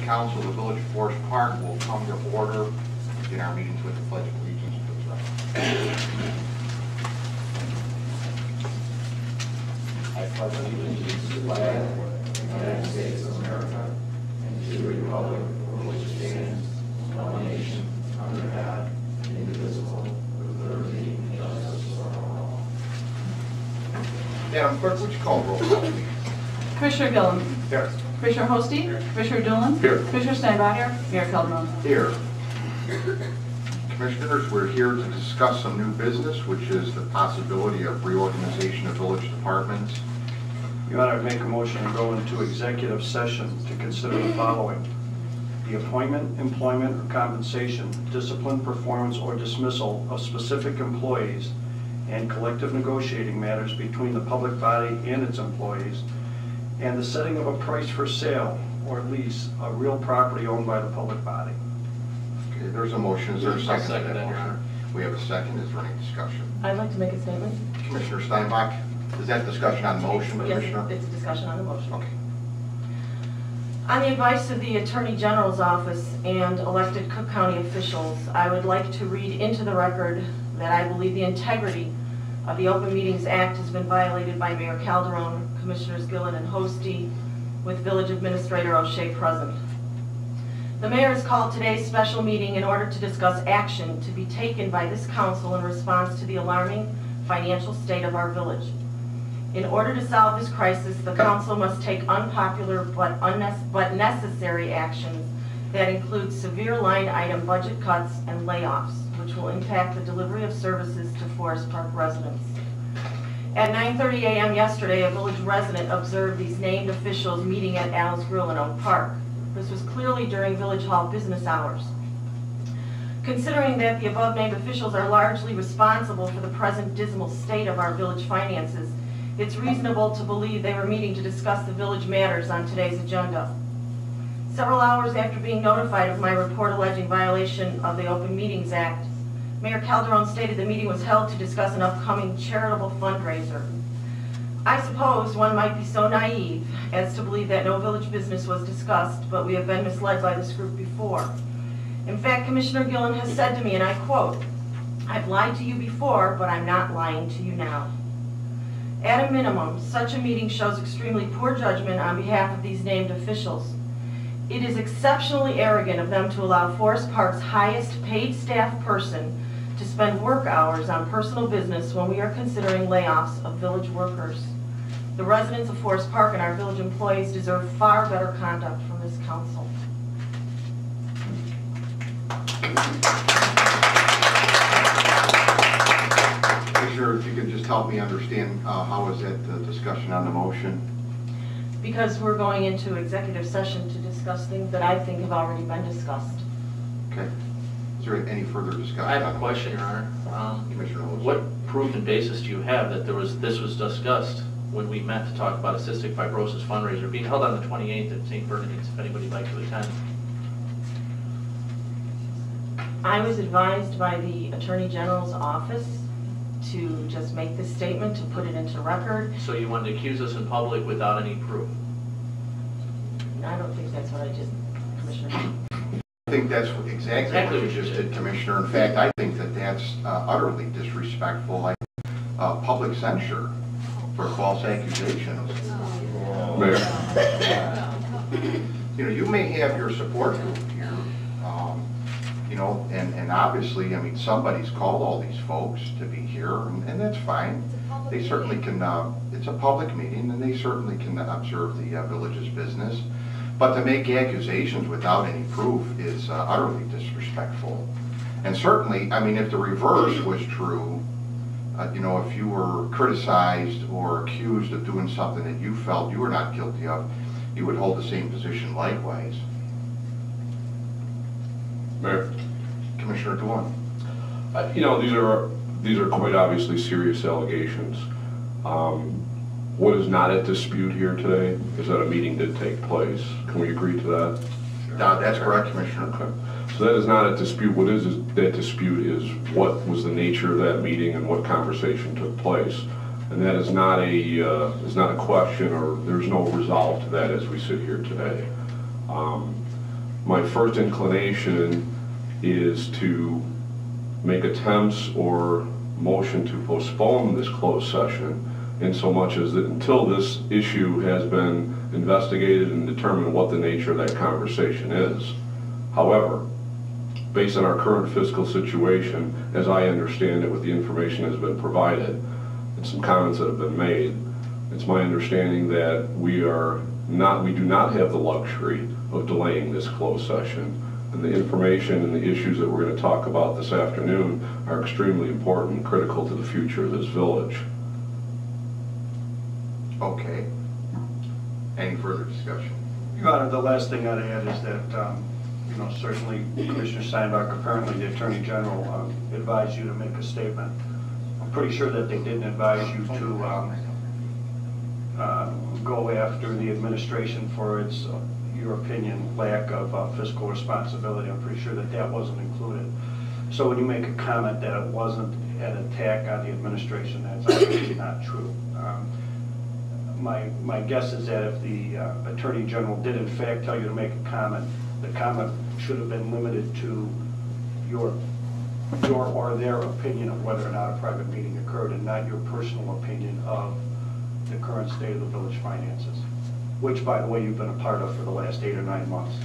Council of the Village of Forest Park will come to order in our meetings with the Pledge of Allegiance. I pledge allegiance to the flag of the United States of America and to the republic for which it stands, one nation, under God, indivisible, with liberty and justice for all. Madam Clerk, would you call the roll, please? Commissioner Gillen. Here. Commissioner Hosty. Here. Commissioner Doolin. Here. Commissioner Steinbach. Here. Mayor Calderone. Here. Commissioners, we're here to discuss some new business, which is the possibility of reorganization of village departments. Your Honor, I make a motion to go into executive session to consider the following: the appointment, employment, or compensation, discipline, performance, or dismissal of specific employees, and collective negotiating matters between the public body and its employees, and the setting of a price for sale or lease of real property owned by the public body. Okay, there's a motion. Is there a second to Second, that Your motion? Honor. We have a second. Is there any discussion? I'd like to make a statement. Commissioner Steinbach, is that discussion on the motion, Yes, Commissioner? it's a discussion on the motion. Okay. On the advice of the Attorney General's office and elected Cook County officials, I would like to read into the record that I believe the integrity of the Open Meetings Act has been violated by Mayor Calderone, Commissioners Gillen and Hosty, with Village Administrator O'Shea present. The Mayor has called today's special meeting in order to discuss action to be taken by this council in response to the alarming financial state of our village. In order to solve this crisis, the council must take unpopular but necessary actions that include severe line item budget cuts and layoffs, which will impact the delivery of services to Forest Park residents. At 9:30 a.m. yesterday, a village resident observed these named officials meeting at Al's Grill in Oak Park. This was clearly during Village Hall business hours. Considering that the above named officials are largely responsible for the present dismal state of our village finances, it's reasonable to believe they were meeting to discuss the village matters on today's agenda. Several hours after being notified of my report alleging violation of the Open Meetings Act, Mayor Calderone stated the meeting was held to discuss an upcoming charitable fundraiser. I suppose one might be so naive as to believe that no village business was discussed, but we have been misled by this group before. In fact, Commissioner Gillen has said to me, and I quote, "I've lied to you before, but I'm not lying to you now." At a minimum, such a meeting shows extremely poor judgment on behalf of these named officials. It is exceptionally arrogant of them to allow Forest Park's highest paid staff person to spend work hours on personal business when we are considering layoffs of village workers. The residents of Forest Park and our village employees deserve far better conduct from this council. Commissioner, if you could just help me understand how is that discussion on the motion? Because we're going into executive session to discuss things that I think have already been discussed. Okay. Is there any further discussion? I have a question, Your Honor. Commissioner Olson. What proof and basis do you have that this was discussed when we met to talk about a cystic fibrosis fundraiser being held on the 28th at St. Bernadette's, if anybody'd like to attend? I was advised by the Attorney General's office to just make this statement, to put it into record. So you wanted to accuse us in public without any proof? I don't think that's what I did, Commissioner. I think that's exactly what you just did, Commissioner. In fact, I think that that's utterly disrespectful, like public censure for false accusations. Mayor. You know, you may have your support group here, you know, and obviously, I mean, somebody's called all these folks to be here, and that's fine. They certainly can, it's a public meeting, and they certainly can observe the village's business. But to make accusations without any proof is utterly disrespectful. And certainly, I mean, if the reverse was true, you know, if you were criticized or accused of doing something that you felt you were not guilty of, you would hold the same position likewise. Mayor. Commissioner Doolin. You know, these are quite obviously serious allegations. What is not at dispute here today is that a meeting did take place. Can we agree to that? That's correct, Commissioner. Okay. So that is not at dispute. What is that dispute is what was the nature of that meeting and what conversation took place. And that is not a question, or there's no resolve to that as we sit here today. my first inclination is to make attempts or motion to postpone this closed session in so much as that until this issue has been investigated and determined what the nature of that conversation is. However, based on our current fiscal situation, as I understand it with the information that has been provided and some comments that have been made, it's my understanding that we do not have the luxury of delaying this closed session. And the information and the issues that we're going to talk about this afternoon are extremely important and critical to the future of this village. Okay. Any further discussion? Your Honor, the last thing I'd add is that, certainly Commissioner Steinbach, apparently the Attorney General advised you to make a statement. I'm pretty sure that they didn't advise you to go after the administration for its, your opinion, lack of fiscal responsibility. I'm pretty sure that that wasn't included. So when you make a comment that it wasn't an attack on the administration, that's obviously not true. My guess is that if the Attorney General did in fact tell you to make a comment, the comment should have been limited to your or their opinion of whether or not a private meeting occurred, and not your personal opinion of the current state of the village finances, which, by the way, you've been a part of for the last 8 or 9 months.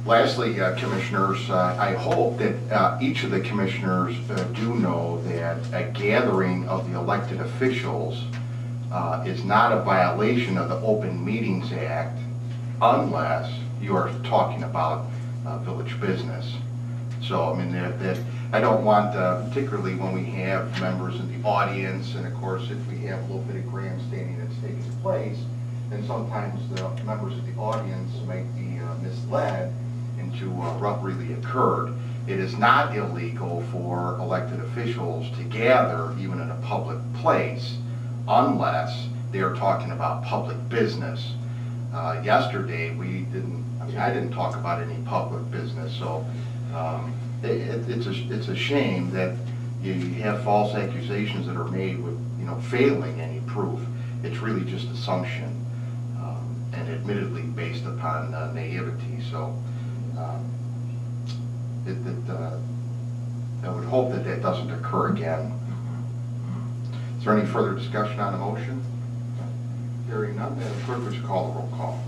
Lastly, Commissioners, I hope that each of the Commissioners do know that a gathering of the elected officials is not a violation of the Open Meetings Act unless you are talking about village business. So, I mean, I don't want, particularly when we have members in the audience, and of course, if we have a little bit of grandstanding that's taking place, then sometimes the members of the audience might be misled into what really occurred. It is not illegal for elected officials to gather, even in a public place, unless they are talking about public business. Yesterday, I didn't talk about any public business, so it's a shame that you have false accusations that are made with failing any proof. It's really just assumption, and admittedly based upon naivety. So I would hope that that doesn't occur again. Is there any further discussion on the motion? Hearing none, Madam Clerk, would you call the roll call?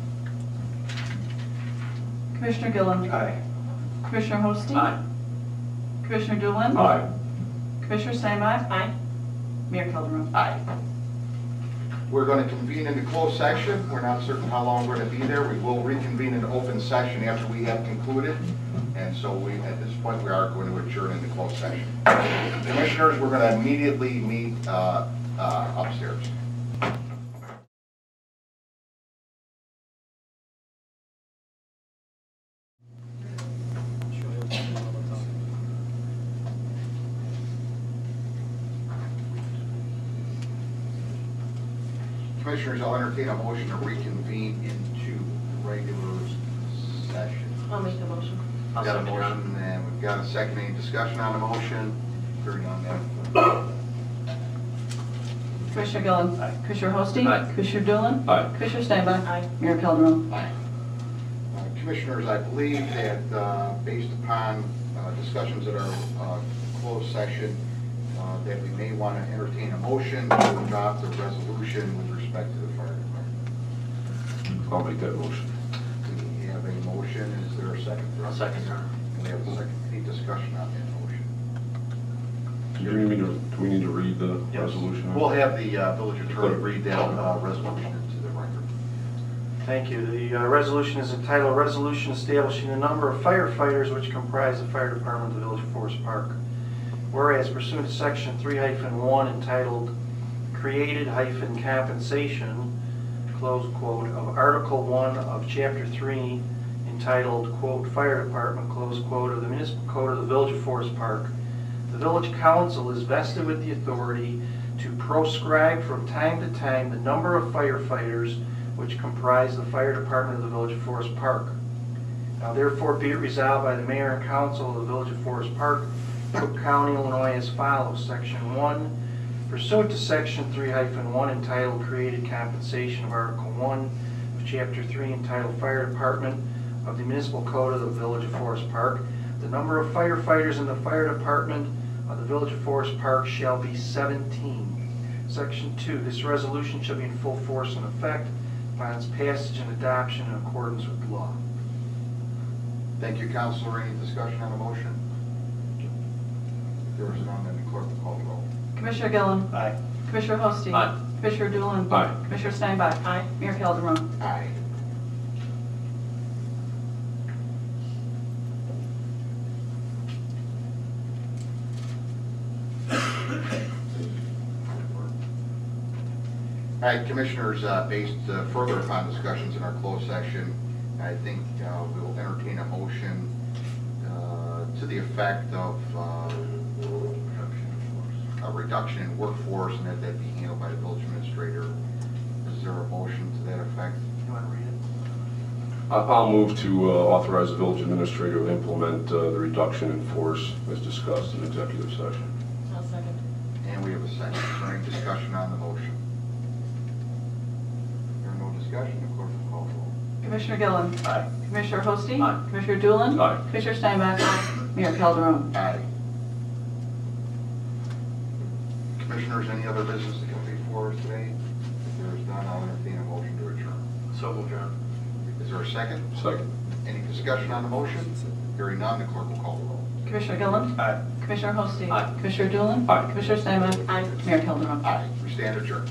Commissioner Gillen. Aye. Commissioner Hosty. Aye. Commissioner Doolin. Aye. Commissioner Steinbach. Aye. Mayor Calderone. Aye. We're going to convene into closed session. We're not certain how long we're going to be there. We will reconvene in open session after we have concluded. And so at this point, we are going to adjourn into closed session. Commissioners, we're going to immediately meet upstairs. Commissioners, I'll entertain a motion to reconvene into regular session. I'll make the motion. I'll Got a second, Your Honor. motion and we've got a second. Any discussion on the motion? Hearing on that. Commissioner Gillen. Aye. Commissioner Hosty. Aye. Commissioner Doolin. Aye. Commissioner Steinbach. Aye. Mayor Calderone. Aye. Commissioners, I believe that based upon discussions that are closed session, that we may want to entertain a motion to adopt a resolution with respect to the fire department. I'll make that motion. We have a motion. Is there a second? I'll second, Your Honor. We have a second. Any discussion on that motion? Do we need to read the Yes. resolution? We'll have the village attorney read that resolution into the record. Thank you. The resolution is entitled Resolution Establishing the Number of Firefighters Which Comprise the Fire Department of the Village of Forest Park. Whereas pursuant to Section 3-1 entitled Created-Compensation, close quote, of Article 1 of Chapter 3 entitled, quote, Fire Department, close quote, of the Municipal Code of the Village of Forest Park, the Village Council is vested with the authority to proscribe from time to time the number of firefighters which comprise the Fire Department of the Village of Forest Park. Now therefore be it resolved by the Mayor and Council of the Village of Forest Park, Cook County, Illinois as follows. Section 1, pursuant to Section 3-1 entitled Created Compensation of Article 1 of of Chapter 3 entitled Fire Department of the Municipal Code of the Village of Forest Park. The number of firefighters in the fire department of the Village of Forest Park shall be 17. Section 2, this resolution shall be in full force and effect upon its passage and adoption in accordance with law. Thank you, Counselor. Any discussion on the motion? If there is none, then the clerk will call the roll. Commissioner Gillen. Aye. Commissioner Hosty. Aye. Commissioner Doolin. Aye. Commissioner Steinbach. Aye. Mayor Calderone. Aye. All right, Commissioners, based further upon discussions in our closed session, I think we will entertain a motion to the effect of a reduction in workforce and that be handled by the village administrator. Is there a motion to that effect? You want to read it? I'll move to authorize the village administrator to implement the reduction in force as discussed in executive session. I'll second. And we have a second. Is there any discussion on the motion? There no discussion, the clerk will call the roll. Commissioner Gillen. Aye. Commissioner Hosty. Aye. Commissioner Doolin. Aye. Commissioner Steinbach. Mayor Calderone. Aye. Commissioners, any other business to come before us today? If there is none, I'll entertain a motion to adjourn. So moved, Your Honor. Is there a second? Second. Any discussion on the motion? Hearing none, the clerk will call the roll. Commissioner Gillen. Aye. Commissioner Hosty. Aye. Commissioner Doolin. Aye. Commissioner Steinbach. Aye. Mayor Calderone. Aye. We stand adjourned.